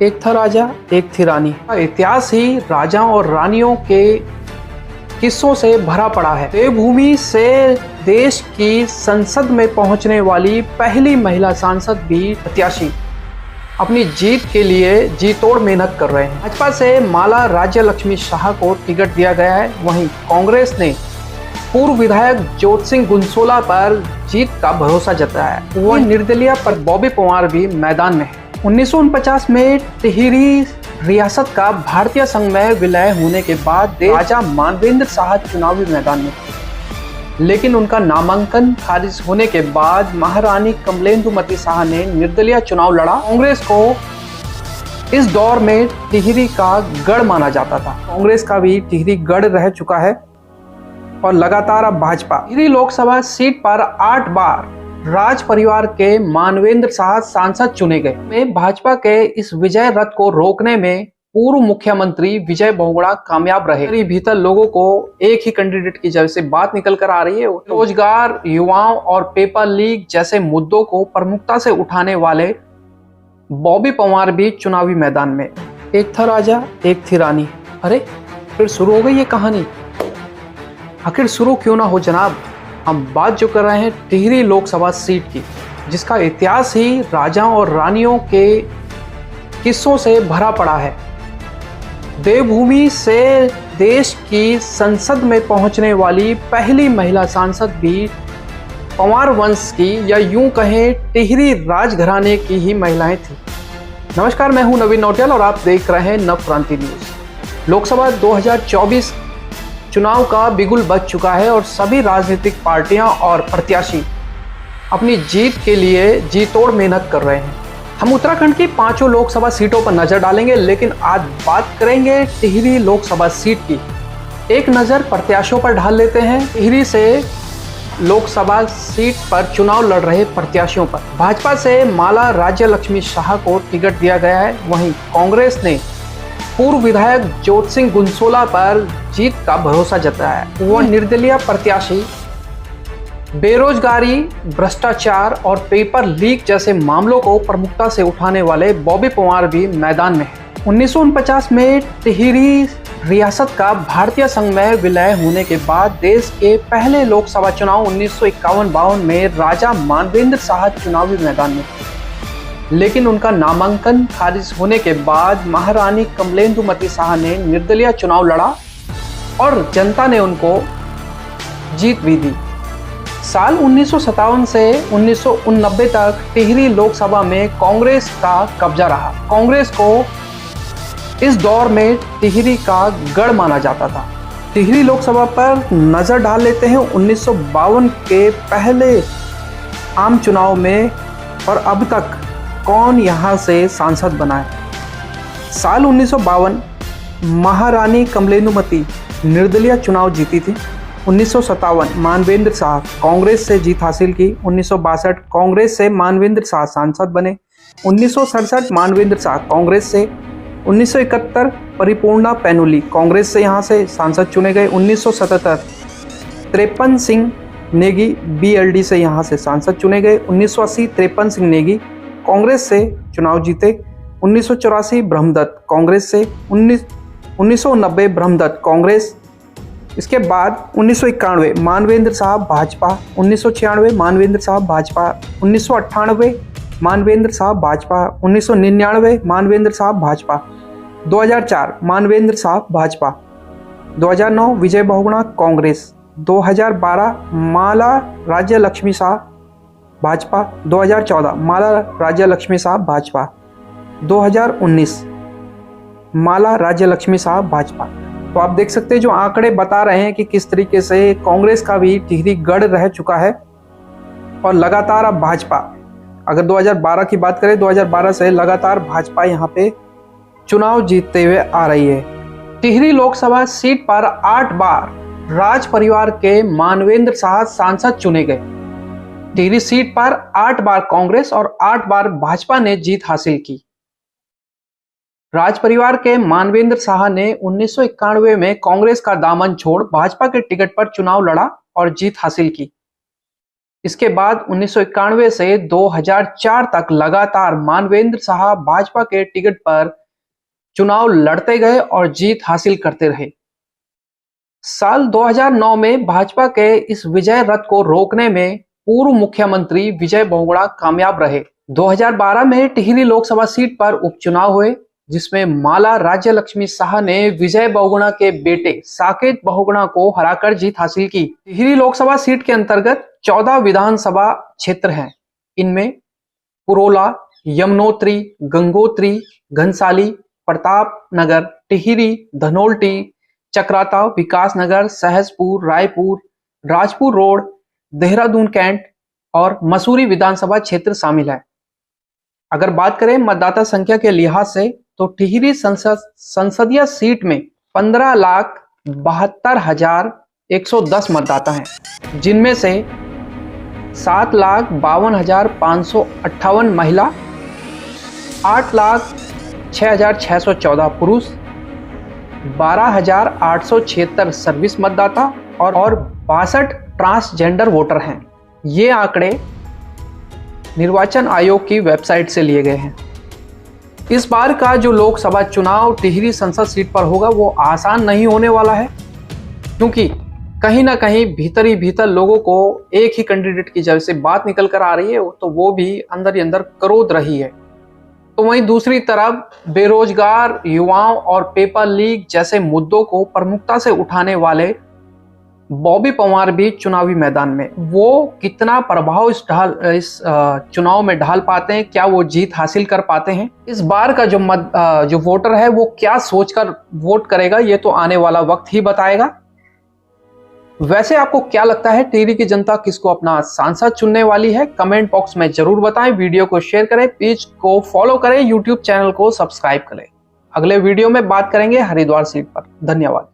एक था राजा, एक थी रानी। इतिहास ही राजाओं और रानियों के किस्सों से भरा पड़ा है। देवभूमि से देश की संसद में पहुंचने वाली पहली महिला सांसद भी प्रत्याशी अपनी जीत के लिए जी तोड़ मेहनत कर रहे हैं। भाजपा से माला राज्य लक्ष्मी शाह को टिकट दिया गया है। वहीं कांग्रेस ने पूर्व विधायक ज्योत सिंह गुंसोला पर जीत का भरोसा जताया है। वहीं निर्दलीय पर बॉबी पंवार भी मैदान में है। 1949 में टिहरी रियासत का भारतीय संघ में विलय होने के बाद राजा मानवेंद्र शाह चुनावी मैदान में थे, लेकिन उनका नामांकन खारिज होने के बाद महारानी कमलेंदुमती शाह ने निर्दलीय चुनाव लड़ा। कांग्रेस को इस दौर में टिहरी का गढ़ माना जाता था। कांग्रेस का भी टिहरी गढ़ रह चुका है और लगातार अब भाजपा टिहरी लोकसभा सीट पर 8 बार राज परिवार के मानवेंद्र शाह सांसद चुने गए। में भाजपा के इस विजय रथ को रोकने में पूर्व मुख्यमंत्री विजय बहुगुणा कामयाब रहे। भीतर लोगों को एक ही कैंडिडेट की जब से बात निकल कर आ रही है, रोजगार, युवाओं और पेपर लीक जैसे मुद्दों को प्रमुखता से उठाने वाले बॉबी पंवार भी चुनावी मैदान में। एक था राजा, एक थी रानी। अरे फिर शुरू हो गई ये कहानी। आखिर शुरू क्यों ना हो जनाब। हम बात जो कर रहे हैं टिहरी लोकसभा सीट की, जिसका इतिहास ही राजाओं और रानियों के किस्सों से भरा पड़ा है। देवभूमि से देश की संसद में पहुंचने वाली पहली महिला सांसद भी पंवार वंश की, या यूं कहें टिहरी राजघराने की ही महिलाएं थी। नमस्कार, मैं हूं नवीन नौटियाल और आप देख रहे हैं नव क्रांति न्यूज। लोकसभा 2024 चुनाव का बिगुल बज चुका है और सभी राजनीतिक पार्टियां और प्रत्याशी अपनी जीत के लिए जी तोड़ मेहनत कर रहे हैं। हम उत्तराखंड की 5 लोकसभा सीटों पर नजर डालेंगे, लेकिन आज बात करेंगे टिहरी लोकसभा सीट की। एक नजर प्रत्याशियों पर डाल लेते हैं। टिहरी से लोकसभा सीट पर चुनाव लड़ रहे प्रत्याशियों पर भाजपा से माला राज्य लक्ष्मी शाह को टिकट दिया गया है। वहीं कांग्रेस ने पूर्व विधायक ज्योत सिंह गुंसोला पर जीत का भरोसा जताया है। वह निर्दलीय प्रत्याशी बेरोजगारी, भ्रष्टाचार और पेपर लीक जैसे मामलों को प्रमुखता से उठाने वाले बॉबी पंवार भी मैदान में है। 1949 में टिहरी रियासत का भारतीय संघ में विलय होने के बाद देश के पहले लोकसभा चुनाव 1951-52 में राजा मानवेंद्र शाह चुनावी मैदान में थे, लेकिन उनका नामांकन खारिज होने के बाद महारानी कमलेंदुमती शाह ने निर्दलीय चुनाव लड़ा और जनता ने उनको जीत भी दी। साल 1957 से 1989 तक टिहरी लोकसभा में कांग्रेस का कब्जा रहा। कांग्रेस को इस दौर में टिहरी का गढ़ माना जाता था। टिहरी लोकसभा पर नजर डाल लेते हैं 1952 के पहले आम चुनाव में और अब तक कौन यहां से सांसद बना है। साल 1952 महारानी कमलेंदुमती निर्दलीय चुनाव जीती थी। 1957 मानवेंद्र शाह कांग्रेस से जीत हासिल की। 1962 कांग्रेस से मानवेंद्र शाह सांसद बने। 1967 मानवेंद्र शाह कांग्रेस से। 1971 परिपूर्णा पैनुली कांग्रेस से यहां से सांसद चुने गए। 1977 त्रेपन सिंह नेगी बीएलडी से यहां से सांसद चुने गए। 1980 त्रेपन सिंह नेगी कांग्रेस से चुनाव जीते। 1984 ब्रह्मदत्त कांग्रेस से। 1990 ब्रह्मदत्त कांग्रेस। इसके बाद 1991 मानवेंद्र शाह भाजपा। 1996 मानवेंद्र शाह भाजपा। 1998 मानवेंद्र शाह भाजपा। 1999 मानवेंद्र शाह भाजपा। 2004 मानवेंद्र शाह भाजपा। 2009 विजय बहुगुणा कांग्रेस। 2012 माला राज्य लक्ष्मी शाह भाजपा। 2014 माला राज्य लक्ष्मी शाह भाजपा। 2019 माला राज्य लक्ष्मी शाह भाजपा। तो आप देख सकते हैं जो आंकड़े बता रहे हैं कि किस तरीके से कांग्रेस का भी टिहरी गढ़ रह चुका है और लगातार अब भाजपा, अगर 2012 की बात करें, 2012 से लगातार भाजपा यहाँ पे चुनाव जीतते हुए आ रही है। टिहरी लोकसभा सीट पर 8 बार राज परिवार के मानवेंद्र शाह सांसद चुने गए। टिहरी सीट पर 8 बार कांग्रेस और 8 बार भाजपा ने जीत हासिल की। राज परिवार के मानवेंद्र शाह ने 1991 में कांग्रेस का दामन छोड़ भाजपा के टिकट पर चुनाव लड़ा और जीत हासिल की। इसके बाद 1991 से 2004 तक लगातार मानवेंद्र शाह भाजपा के टिकट पर चुनाव लड़ते गए और जीत हासिल करते रहे। साल 2009 में भाजपा के इस विजय रथ को रोकने में पूर्व मुख्यमंत्री विजय बहुगुणा कामयाब रहे। 2012 में टिहरी लोकसभा सीट पर उपचुनाव हुए, जिसमें माला राज्य लक्ष्मी शाह ने विजय बहुगुणा के बेटे साकेत बहुगुणा को हराकर जीत हासिल की। टिहरी लोकसभा सीट के अंतर्गत 14 विधानसभा क्षेत्र हैं। इनमें पुरोला, यमुनोत्री, गंगोत्री, घनसाली, प्रतापनगर, टिहरी, धनोल्टी, चक्राता, विकासनगर, सहसपुर, रायपुर, राजपुर रोड, देहरादून कैंट और मसूरी विधानसभा क्षेत्र शामिल है। अगर बात करें मतदाता संख्या के लिहाज से तो टिहरी संसदीय सीट में 15,72,110 मतदाता हैं, जिनमें से 7,52,558 महिला, 8,06,614 पुरुष, 12,876 सर्विस मतदाता और 62 ट्रांसजेंडर वोटर हैं। ये आंकड़े निर्वाचन आयोग की वेबसाइट से लिए गए हैं। इस बार का जो लोकसभा चुनाव टिहरी संसद सीट पर होगा वो आसान नहीं होने वाला है, क्योंकि कहीं ना कहीं भीतर ही भीतर लोगों को एक ही कैंडिडेट की जब से बात निकल कर आ रही है तो वो भी अंदर ही अंदर क्रोध रही है। तो वहीं दूसरी तरफ बेरोजगार युवाओं और पेपर लीक जैसे मुद्दों को प्रमुखता से उठाने वाले बॉबी पंवार भी चुनावी मैदान में, वो कितना प्रभाव इस चुनाव में ढाल पाते हैं, क्या वो जीत हासिल कर पाते हैं, इस बार का जो वोटर है वो क्या सोचकर वोट करेगा, ये तो आने वाला वक्त ही बताएगा। वैसे आपको क्या लगता है, टिहरी की जनता किसको अपना सांसद चुनने वाली है? कमेंट बॉक्स में जरूर बताएं। वीडियो को शेयर करें, पेज को फॉलो करें, यूट्यूब चैनल को सब्सक्राइब करें। अगले वीडियो में बात करेंगे हरिद्वार सीट पर। धन्यवाद।